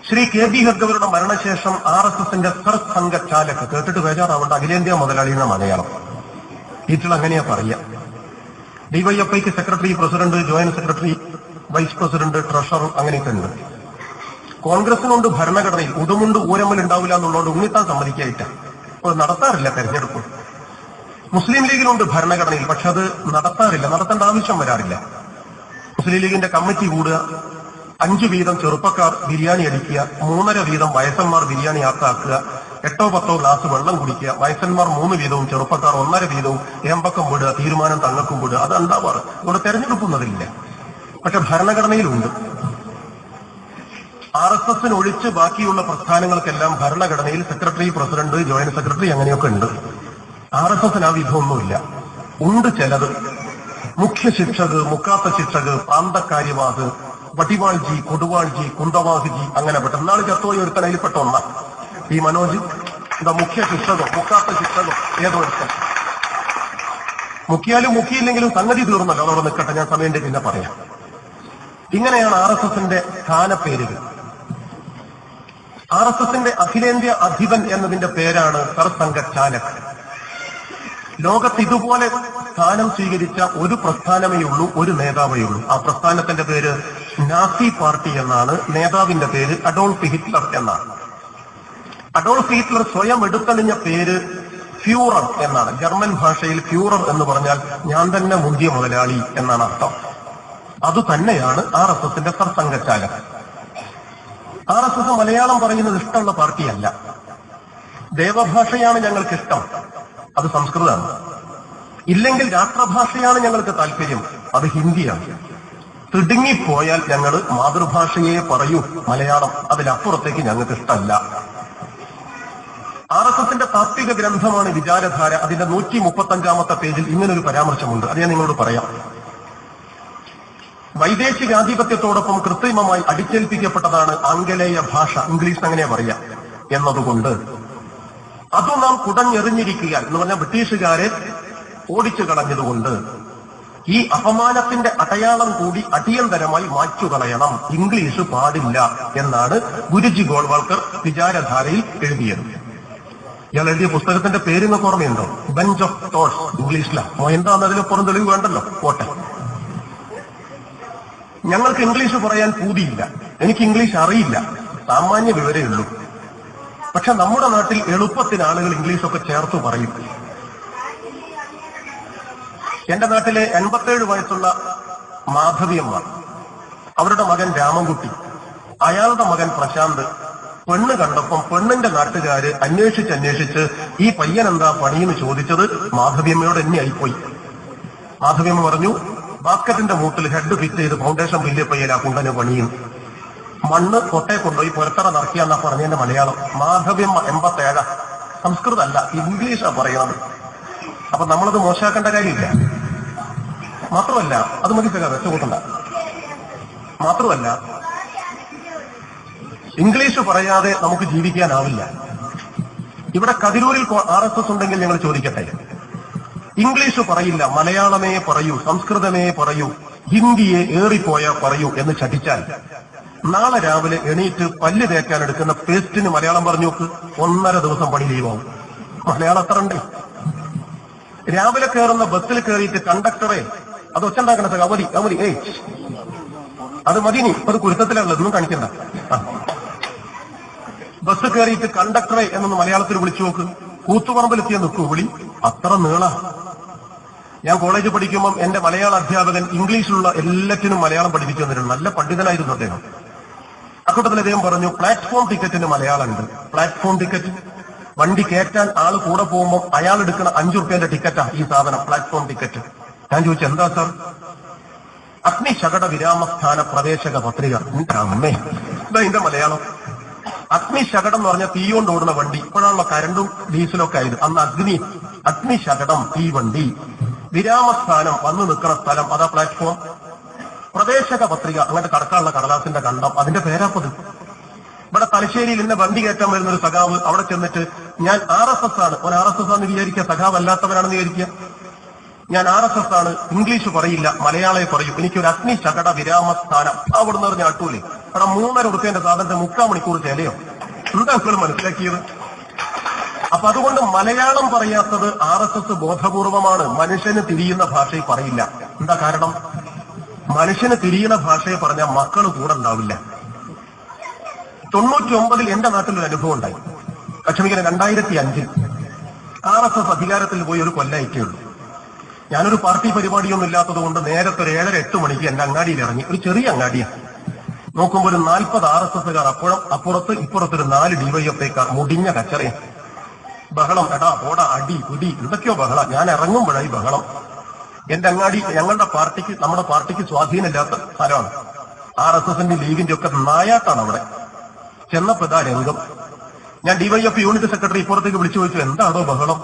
Shri K B ഹർഗവരുടെ മരണശേഷം RSSന്റെ സർസംഘ ചാലക്, കേട്ടിട്ട് ബേജാറാവേണ്ട, അഖിലേന്ത്യാ മുതലാളി എന്ന മലയാളം ടീച്ചർ അങ്ങനെയാ പറയുക. ഡിവൈഎഫ്ഐക്ക് secretary, president, joint secretary, vice president, treasurer അങ്ങനെയൊക്കെ ഉണ്ട്. കോൺഗ്രസിനുണ്ട് ഭരണഘടനയിൽ ഉടുമുണ്ട് ഊരമ്മൽ ഉണ്ടാവില്ല എന്നുള്ളതുകൊണ്ട് ഉണ്ണിത്താൻ സമ്മതിക്കായിട്ട നടത്താറില്ല തെരഞ്ഞെടുപ്പ്. മുസ്ലിം ലീഗിനുണ്ട് ഭരണഘടനയിൽ, പക്ഷെ അത് നടത്താറില്ല, നടത്തേണ്ട ആവശ്യം വരാറില്ല. മുസ്ലിം ലീഗിന്റെ കമ്മിറ്റി കൂടുക, 5 വീതം ചെറുപ്പക്കാർ ബിരിയാണി അടിക്കുക, 3.5 വീതം വയസ്സന്മാർ ബിരിയാണി ആക്കുക, 8-10 ഗ്ലാസ് വെള്ളം കുടിക്കുക, വയസ്സന്മാർ 3 വീതവും ചെറുപ്പക്കാർ 1.5 വീതവും ഏമ്പക്കം വിടുക, തീരുമാനം തങ്ങൾക്കും വിടുക. അത് ഉണ്ടാവാറ്. ഇവിടെ തെരഞ്ഞെടുക്കുന്നതില്ല, പക്ഷെ ഭരണഘടനയിലുണ്ട്. RSSന് ഒഴിച്ച് ബാക്കിയുള്ള പ്രസ്ഥാനങ്ങൾക്കെല്ലാം ഭരണഘടനയിൽ സെക്രട്ടറി, പ്രസിഡന്റ്, ജോയിന്റ് സെക്രട്ടറി അങ്ങനെയൊക്കെ ഉണ്ട്. RSSന് ആ വിധമൊന്നുമില്ല. ഉണ്ട് ചിലത്. മുഖ്യ ശിക്ഷക്, മുക്കാത്ത ശിക്ഷക്, പ്രാന്തക്കാര്യവാദ്, വടിവാൾജി, കൊടുവാൾജി, കുന്തവാഹിജി അങ്ങനെ പെട്ട നാളെ ചത്തോയി ഒരുത്തൻ അതിൽപ്പെട്ട ഒന്ന ഈ മനോജ്. എന്താ മുഖ്യ ശിക്ഷകോ മുക്കാത്ത ശിക്ഷകോ ഏതോ ഒരുത്തൻ. മുക്കിയാലും മുക്കിയില്ലെങ്കിലും സംഗതി തീർന്നല്ലോ, അതോടെ നിൽക്കട്ടെ, ഞാൻ സമയം പിന്നെ പറയാം. ഇങ്ങനെയാണ് RSSന്റെ സ്ഥാനപ്പേരുകൾ. RSSന്റെ അഖിലേന്ത്യാ അധിപൻ എന്നതിന്റെ പേരാണ് സർസംഘ ചാലക്. ലോകത്ത് ഇതുപോലെ സ്ഥാനം സ്വീകരിച്ച ഒരു പ്രസ്ഥാനമേ ഉള്ളൂ, ഒരു നേതാവേ ഉള്ളൂ. ആ പ്രസ്ഥാനത്തിന്റെ പേര് നാസി പാർട്ടി എന്നാണ്. നേതാവിന്റെ പേര് അഡോൾഫ് ഹിറ്റ്ലർ എന്നാണ്. അഡോൾഫ് ഹിറ്റ്ലർ സ്വയം എടുത്തണിഞ്ഞ പേര് ഫ്യൂറർ എന്നാണ്. ജർമ്മൻ ഭാഷയിൽ ഫ്യൂറർ എന്ന് പറഞ്ഞാൽ ഞാൻ തന്നെ മുന്തിയ മുതലാളി എന്നാണ് അർത്ഥം. അതുതന്നെയാണ് RSSന്റെ സർസംഘ ചാലക്. RSS മലയാളം പറയുന്നത് ഇഷ്ടമുള്ള പാർട്ടിയല്ല. ദേവഭാഷയാണ് ഞങ്ങൾക്ക് ഇഷ്ടം, അത് സംസ്കൃതമാണ്. ഇല്ലെങ്കിൽ രാഷ്ട്രഭാഷയാണ് ഞങ്ങൾക്ക് താല്പര്യം, അത് ഹിന്ദിയാണ്. തിടുങ്ങിപ്പോയാൽ ഞങ്ങൾ മാതൃഭാഷയെ പറയൂ, മലയാളം, അതിലപ്പുറത്തേക്ക് ഞങ്ങൾക്ക് ഇഷ്ടമല്ല. RSSന്റെ താത്വിക ഗ്രന്ഥമാണ് വിചാരധാര. അതിന്റെ 135-ാമത്തെ പേജിൽ ഇങ്ങനൊരു പരാമർശമുണ്ട്, അത് ഞാൻ നിങ്ങളോട് പറയാം. വൈദേശികാധിപത്യത്തോടൊപ്പം കൃത്രിമമായി അടിച്ചേൽപ്പിക്കപ്പെട്ടതാണ് ആംഗലേയ ഭാഷ, ഇംഗ്ലീഷ് അങ്ങനെ പറയാം, എന്നതുകൊണ്ട് അത് നാം കുടഞ്ഞെറിഞ്ഞിരിക്കുക എന്ന് പറഞ്ഞാൽ ബ്രിട്ടീഷുകാരെ ഓടിച്ചു കളഞ്ഞതുകൊണ്ട് ഈ അപമാനത്തിന്റെ അടയാളം കൂടി അടിയന്തരമായി മാറ്റുകളയണം, ഇംഗ്ലീഷ് പാടില്ല എന്നാണ് ഗുരുജി ഗോൾവാൾക്കർ വിചാരധാരയിൽ എഴുതിയത്. ഇയാൾ എഴുതിയ പുസ്തകത്തിന്റെ പേര് നിങ്ങൾക്ക് ഓർമ്മയുണ്ടോ? Bench of thoughts. ഇംഗ്ലീഷിലാണ്. എന്താണെന്നതിന് പുറം തെളിവ് വേണ്ടല്ലോ, പോട്ടെ. ഞങ്ങൾക്ക് ഇംഗ്ലീഷ് പറയാൻ പൂതിയില്ല, എനിക്ക് ഇംഗ്ലീഷ് അറിയില്ല, സാമാന്യ വിവരമേ ഉള്ളൂ. പക്ഷെ നമ്മുടെ നാട്ടിൽ എളുപ്പത്തിന് ആളുകൾ ഇംഗ്ലീഷൊക്കെ ചേർത്ത് പറയും. എന്റെ നാട്ടിലെ 87 വയസ്സുള്ള മാധവിയമ്മ, അവരുടെ മകൻ രാമൻകുട്ടി, അയാളുടെ മകൻ പ്രശാന്ത് പെണ്ണ് കണ്ടപ്പം പെണ്ണിന്റെ നാട്ടുകാര് അന്വേഷിച്ച് ഈ പയ്യൻ എന്താ പണിയെന്ന് ചോദിച്ചത് മാധവിയമ്മയോട് എന്നെ ആയിപ്പോയി. മാധവിയമ്മ പറഞ്ഞു, ബാസ്ക്കറ്റിന്റെ മൂട്ടിൽ ഹെഡ് ഫിറ്റ് ചെയ്ത് ഫൗണ്ടേഷൻ വലിയ പയ്യലാ കുണ്ടന് പണിയും. മണ്ണ് കൊട്ടയെ കൊണ്ടുപോയി പുരത്തറ നിറക്കിയാന്നാ പറഞ്ഞതിന്റെ മലയാളം. മാധവിയമ്മ 87, സംസ്കൃതമല്ല, ഇംഗ്ലീഷാ പറയുന്നത്. അപ്പൊ നമ്മളത് മോശമാക്കേണ്ട കാര്യമില്ല. മാത്രമല്ല, അത് മതി വെച്ചുകൂട്ടണ്ട. മാത്രമല്ല, ഇംഗ്ലീഷ് പറയാതെ നമുക്ക് ജീവിക്കാനാവില്ല. ഇവിടെ കതിരൂരിൽ RSS ഉണ്ടെങ്കിൽ ഞങ്ങൾ ചോദിക്കട്ടെ, ഇംഗ്ലീഷ് പറയില്ല, മലയാളമേ പറയൂ, സംസ്കൃതമേ പറയൂ, ഹിന്ദിയെ ഏറിപ്പോയാ പറയൂ എന്ന് ചടിച്ചാൽ നാളെ രാവിലെ എണീറ്റ് പല്ല് തേക്കാൻ എടുക്കുന്ന പേസ്റ്റിന് മലയാളം പറഞ്ഞു നോക്ക്, 1.5 ദിവസം പണി ലീവാവും. മലയാളം അത്ര ഉണ്ട്. രാവിലെ കയറുന്ന ബസ്സിൽ കയറിയിട്ട് കണ്ടക്ടറെ അത് ഒച്ചുണ്ടാക്കണ അവധി അവധി അത് മതി, നീ അത് കുരുത്തത്തിലുള്ളത്, ഒന്നും കാണിക്കണ്ട. ബസ് കയറിയിട്ട് കണ്ടക്ടറെ എന്നൊന്ന് മലയാളത്തിൽ വിളിച്ചു നോക്ക്, കൂത്തുപറമ്പിലെത്തിയ നിൽക്കൂ വിളി, അത്ര നീള. ഞാൻ കോളേജ് പഠിക്കുമ്പം എന്റെ മലയാള അധ്യാപകൻ ഇംഗ്ലീഷിലുള്ള എല്ലാറ്റിനും മലയാളം പഠിപ്പിച്ചു തന്നിട്ടുണ്ട്. നല്ല പണ്ഡിതനായിരുന്നു അദ്ദേഹം. അക്കൂട്ടത്തിൽ അദ്ദേഹം പറഞ്ഞു, പ്ലാറ്റ്ഫോം ടിക്കറ്റിന് മലയാളം ഉണ്ട്. പ്ലാറ്റ്ഫോം ടിക്കറ്റ്, വണ്ടി കയറ്റാൻ ആള് കൂടെ പോകുമ്പോൾ അയാൾ എടുക്കുന്ന 5 റുപ്യന്റെ ടിക്കറ്റാ ഈ സാധനം, പ്ലാറ്റ്ഫോം ടിക്കറ്റ്. ഞാൻ ചോദിച്ചു, എന്താ സാർ? അഗ്നിശകട വിരാമസ്ഥാന പ്രവേശക പത്രിക. അമ്മേ, ഇതാ ഇതിന്റെ മലയാളം. അഗ്നിശകടം എന്ന് പറഞ്ഞാൽ തീ കൊണ്ട് ഓടുന്ന വണ്ടി. ഇപ്പോഴാണല്ലോ കരണ്ടും ഡീസലൊക്കെ ആയത്. അന്ന് അഗ്നിശകടം തീവണ്ടി. വിരാമസ്ഥാനം വന്നു നിൽക്കുന്ന സ്ഥലം, അതാ പ്ലാറ്റ്ഫോം. പ്രവേശക പത്രിക, അങ്ങോട്ട് കടക്കാനുള്ള കടലാസിന്റെ കണ്ടം, അതിന്റെ പേരാപ്പത്. ഇവിടെ തലശ്ശേരിയിൽ ഇന്ന വണ്ടി കയറ്റാൻ വരുന്ന ഒരു സഖാവ് അവിടെ ചെന്നിട്ട് ഞാൻ RSS ആണ്, ഒരു RSS ആണെന്ന് വിചാരിക്കുക, സഖാവ് അല്ലാത്തവനാണെന്ന് വിചാരിക്കുക. ഞാൻ RSS ആണ്, ഇംഗ്ലീഷ് പറയില്ല, മലയാളേ പറയൂ, എനിക്കൊരു അഗ്നി ശകട വിരാമസ്ഥാനം അവിടുന്ന് പറഞ്ഞ അട്ടൂലേ. അവിടെ 3.5 ഉറുപ്പ്യന്റെ സാധനത്തെ 3/4 മണിക്കൂർ ചെലയോ? എന്താ നിങ്ങൾ മനസ്സിലാക്കിയത്? അപ്പൊ അതുകൊണ്ട് മലയാളം പറയാത്തത് RSS ബോധപൂർവമാണ്. മനുഷ്യന് തിരിയുന്ന ഭാഷയിൽ പറയില്ല. എന്താ കാരണം? മനുഷ്യന് തിരിയുന്ന ഭാഷയെ പറഞ്ഞാൽ മക്കള് കൂടെ ഉണ്ടാവില്ല. 99 എന്റെ നാട്ടിലൊരു അനുഭവം ഉണ്ടായി. ക്ഷമിക്കണം, 2005 RSS അധികാരത്തിൽ പോയി ഒരു കൊല്ലായിട്ടേ ഉള്ളൂ. ഞാനൊരു പാർട്ടി പരിപാടിയൊന്നും ഇല്ലാത്തത് കൊണ്ട് നേരത്തെ ഒരു 7-8 മണിക്ക് എന്റെ അങ്ങാടിയിൽ ഇറങ്ങി. ഒരു ചെറിയ അങ്ങാടിയാണ്. നോക്കുമ്പോൾ ഒരു 40 RSSകാർ, അപ്പുറത്ത് ഇപ്പുറത്തൊരു 4 DYFIക്കാർ, മുടിഞ്ഞ കച്ചറയും ബഹളം. എടാ പോടാ, അടി പിടി, എന്തൊക്കെയോ ബഹളം. ഞാൻ ഇറങ്ങുമ്പോഴായി ബഹളം. എന്റെ അങ്ങാടി ഞങ്ങളുടെ പാർട്ടിക്ക്, നമ്മുടെ പാർട്ടിക്ക് സ്വാധീനമില്ലാത്ത സ്ഥലമാണ്. RSSന്റെ ലീഗിന്റെ ഒക്കെ നായാട്ടാണ് അവിടെ. ചെന്നപ്പോ ഇതാ രംഗം. ഞാൻ DYF യൂണിറ്റ് സെക്രട്ടറി ഇപ്പുറത്തേക്ക് വിളിച്ചു ചോദിച്ചു, എന്താണോ ബഹളം?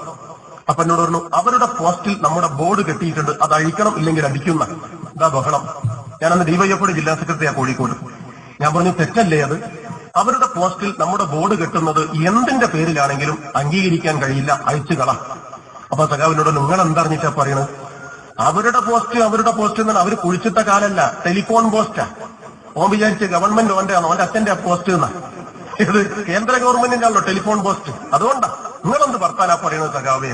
അപ്പൊ എന്നോട് പറഞ്ഞു, അവരുടെ പോസ്റ്റിൽ നമ്മുടെ ബോർഡ് കെട്ടിയിട്ടുണ്ട്, അത് അഴിക്കണം, ഇല്ലെങ്കിൽ അടിക്കുന്ന. ഇതാ ബഹളം. ഞാനന്ന് DYFയുടെ ജില്ലാ സെക്രട്ടറിയാ കോഴിക്കോട്. ഞാൻ പറഞ്ഞു, തെറ്റല്ലേ അത്? അവരുടെ പോസ്റ്റിൽ നമ്മുടെ ബോർഡ് കെട്ടുന്നത് എന്തിന്റെ പേരിലാണെങ്കിലും അംഗീകരിക്കാൻ കഴിയില്ല, അയച്ചു കളാം. അപ്പൊ സഖാവിനോട്, നിങ്ങൾ എന്തറിഞ്ഞിട്ടാ പറയണത്? അവരുടെ പോസ്റ്റ് എന്നാണ്. അവര് കുഴിച്ചിട്ട കാലല്ല, ടെലിഫോൺ പോസ്റ്റാ. ഓൻ വിചാരിച്ച് ഗവൺമെന്റ് ഓന്റെ അച്ഛന്റെ പോസ്റ്റ് എന്നാ. ഇത് കേന്ദ്ര ഗവൺമെന്റിന്റെ ആണല്ലോ ടെലിഫോൺ പോസ്റ്റ്. അതുകൊണ്ടാ നിങ്ങളെന്ത് വർത്താനാ പറയുന്നത് സഖാവേ?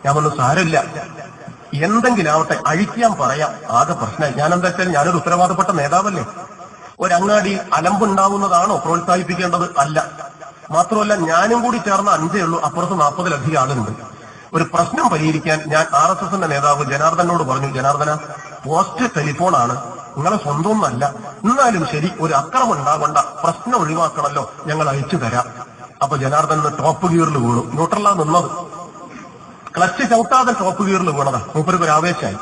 ഞാൻ പറഞ്ഞു, സാരമില്ല, എന്തെങ്കിലും ആവട്ടെ, അഴിക്കാൻ പറയാം. ആകെ പ്രശ്നമായി. ഞാനെന്താ വെച്ചാൽ ഞാനൊരു ഉത്തരവാദപ്പെട്ട നേതാവല്ലേ. ഒരങ്ങാടി അലമ്പുണ്ടാവുന്നതാണോ പ്രോത്സാഹിപ്പിക്കേണ്ടത്? അല്ല. മാത്രമല്ല, ഞാനും കൂടി ചേർന്ന 5 ഉള്ളൂ, അപ്പുറത്ത് 40-ലധികം ആളുണ്ട്. ഒരു പ്രശ്നം പരിഹരിക്കാൻ ഞാൻ RSSന്റെ നേതാവ് ജനാർദ്ദനോട് പറഞ്ഞു, ജനാർദ്ദന, പോസ്റ്റ് ടെലിഫോണാണ്, നിങ്ങളെ സ്വന്തമൊന്നല്ല, എന്നാലും ശരി, ഒരു അക്രമം ഉണ്ടാവണ്ട, പ്രശ്നം ഒഴിവാക്കണല്ലോ, ഞങ്ങൾ അയച്ചു തരാം. അപ്പൊ ജനാർദ്ദന് ടോപ്പ് ഗിയറിൽ വീണു. ന്യൂട്രലാ നിന്നത്, ക്ലച്ച് ചവിട്ടാതെ ടോപ്പ് ഗിയറിൽ വീണതാ. മൂപ്പർക്ക് ഒരു ആവേശമായി.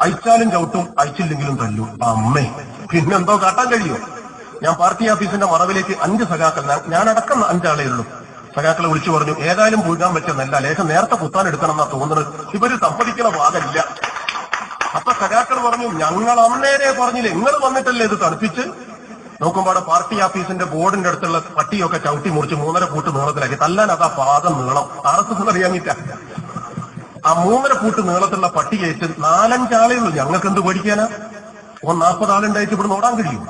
അയച്ചാലും ചവിട്ടും, അയച്ചില്ലെങ്കിലും തല്ലു. അമ്മേ, പിന്നെന്തോ കാട്ടാൻ കഴിയോ? ഞാൻ പാർട്ടി ഓഫീസിന്റെ മറവിലേക്ക് 5 സഖാക്കൾ, ഞാനടക്കം 5 ആളേ ഉള്ളൂ, സഖാക്കളെ വിളിച്ചു പറഞ്ഞു, ഏതായാലും പൂഴാൻ പറ്റുന്നല്ല, ലേശം നേരത്തെ കുത്താൻ എടുക്കണം എന്നാ തോന്നുന്നത്, ഇവര് സമ്മതിക്കണ ഭാഗമില്ല. അപ്പൊ സഖാക്കൾ പറഞ്ഞു, ഞങ്ങൾ അന്നേരെ പറഞ്ഞില്ലേ, നിങ്ങൾ വന്നിട്ടല്ലേ ഇത് തണുപ്പിച്ച്. നോക്കുമ്പോൾ പാർട്ടി ഓഫീസിന്റെ ബോർഡിന്റെ അടുത്തുള്ള പട്ടിയൊക്കെ ചവിട്ടി മുറിച്ച് 3.5 ഫൂട്ട് നീളത്തിലാക്കി. തല്ലാൻ അതാ പാദം നീളം. RSS അറിയാമില്ല. ആ 3.5 ഫൂട്ട് നീളത്തിലുള്ള പട്ടി കയറ്റ് 4-5 ആളേ ഉള്ളൂ. ഞങ്ങൾക്ക് എന്ത് പേടിക്കാനാ? 40 ആളുണ്ടായിട്ട് ഇവിടെ ഓടാൻ കഴിയും.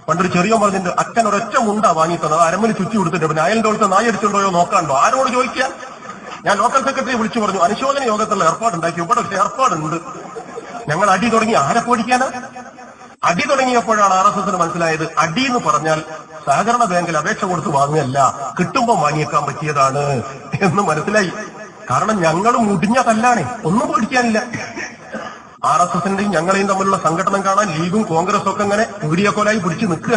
പണ്ടൊരു ചെറിയ പറഞ്ഞിട്ട്, അച്ഛൻ ഒരൊറ്റ മുണ്ടാ വാങ്ങി തന്നത്, അരമണി ചുറ്റി കൊടുത്തിട്ട്, പിന്നെ അയലിന്റെ അടുത്ത് നായ അടിച്ചുണ്ടോയോ നോക്കാണ്ടോ? ആരോട് ചോദിക്കാൻ? ഞാൻ ലോക്കൽ സെക്രട്ടറി വിളിച്ചു പറഞ്ഞു, അനുശോചന യോഗത്തിലുള്ള ഏർപ്പാടുണ്ടാക്കി. ഇവിടെ ഒരു ഏർപ്പാടുണ്ട്. ഞങ്ങൾ അടി തുടങ്ങി. ആരെ പേടിക്കാനാ? അടി തുടങ്ങിയപ്പോഴാണ് RSSന് മനസ്സിലായത്, അടി എന്ന് പറഞ്ഞാൽ സഹകരണ ബാങ്കിൽ അപേക്ഷ കൊടുത്ത് വാങ്ങുകയല്ല, കിട്ടുമ്പോ വാങ്ങിയേക്കാൻ പറ്റിയതാണ് എന്ന് മനസ്സിലായി. കാരണം ഞങ്ങൾ മുടിഞ്ഞ കല്ലാണ്, ഒന്നും പേടിക്കാനില്ല. RSSന്റെയും ഞങ്ങളെയും തമ്മിലുള്ള സംഘടന കാണാൻ ലീഗും കോൺഗ്രസും ഒക്കെ അങ്ങനെ വീഡിയോക്കോലായി പിടിച്ചു നിൽക്കുക.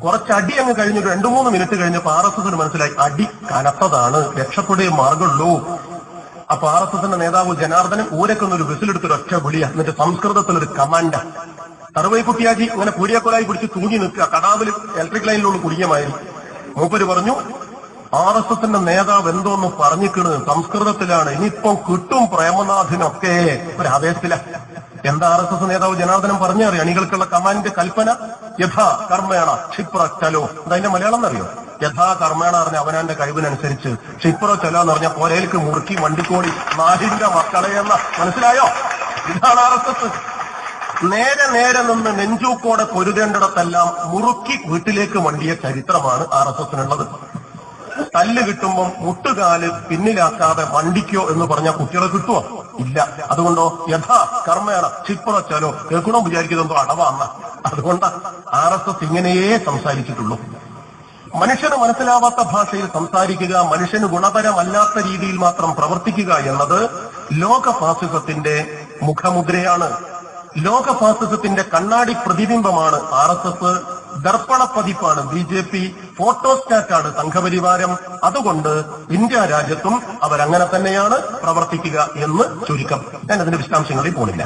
കുറച്ചടി അങ്ങ് കഴിഞ്ഞു, 2-3 മിനിറ്റ് കഴിഞ്ഞപ്പോ RSSന് മനസ്സിലായി, അടി കനത്തതാണ്, രക്ഷപ്പെടുകയെ മാർഗമുള്ളൂ. അപ്പൊ RSSന്റെ നേതാവ് ജനാർദ്ദനൻ ഊരക്കൊന്നൊരു വിസിലെടുത്തൊരു ഒറ്റ വിളിയ, എന്നിട്ട് സംസ്കൃതത്തിലൊരു കമാൻഡ. സർവൈക്കുട്ടിയാജി അങ്ങനെ കൂടിയക്കൊലായി പിടിച്ച് തൂങ്ങി നിൽക്കുക. കടാവിൽ ഇലക്ട്രിക് ലൈനിലുള്ള കുടിയമായിരുന്നു. മൂപ്പര് പറഞ്ഞു, RSSന്റെ നേതാവ് എന്തോന്ന് പറഞ്ഞിക്കണ്, സംസ്കൃതത്തിലാണ്, ഇനിയിപ്പം കിട്ടും പ്രേമനാഥിനൊക്കെ. ഒരു ആവേശത്തില. എന്താ RSS നേതാവ് ജനാർദ്ദനൻ പറഞ്ഞറിയാം? അണികൾക്കുള്ള കമാൻഡ് കൽപ്പന യഥാ കർമ്മേണ ക്ഷിപ്ര ചലോ. അതതിന്റെ മലയാളം എന്നറിയോ? യഥാ കർമ്മേണ പറഞ്ഞ അവനാന്റെ കഴിവിനനുസരിച്ച്, ക്ഷിപ്ര ചലോ എന്ന് പറഞ്ഞ പോരേൽക്ക് മുറുക്കി വണ്ടിക്കോടി 4ന്റെ മക്കളെയെന്ന. മനസ്സിലായോ? ഇതാണ് RSS. നേരെ നിന്ന് നെഞ്ചൂക്കോടെ പൊരുതേണ്ടിടത്തെല്ലാം മുറുക്കി വീട്ടിലേക്ക് വണ്ടിയ ചരിത്രമാണ് RSSനുള്ളത്. തല്ല് കിട്ടുമ്പം മുട്ടുകാല് പിന്നിലാക്കാതെ വണ്ടിക്കോ എന്ന് പറഞ്ഞാൽ കുട്ടികളെ കിട്ടുമോ? ഇല്ല. അതുകൊണ്ടോ യഥാ കർമ്മേണ ക്ഷിപ്രചലോ. കേൾക്കണോ വിചാരിക്കുന്നതോ അടവാന്ന. അതുകൊണ്ട് RSS ഇങ്ങനെയേ സംസാരിച്ചിട്ടുള്ളൂ. മനുഷ്യന് മനസ്സിലാവാത്ത ഭാഷയിൽ സംസാരിക്കുക, മനുഷ്യന് ഗുണപരമല്ലാത്ത രീതിയിൽ മാത്രം പ്രവർത്തിക്കുക എന്നത് ലോക ഫാസിസത്തിന്റെ മുഖമുദ്രയാണ്. ലോക ഫാസിസത്തിന്റെ കണ്ണാടി പ്രതിബിംബമാണ് RSS. ദർപ്പണ പതിപ്പാണ് BJP. ഫോട്ടോസ്റ്റാറ്റാണ് സംഘപരിവാരം. അതുകൊണ്ട് ഇന്ത്യ രാജ്യത്തും അവരങ്ങനെ തന്നെയാണ് പ്രവർത്തിക്കുക എന്ന് ചുരുക്കം. ഞാൻ അതിന്റെ വിശദാംശങ്ങളിൽ പോണില്ല.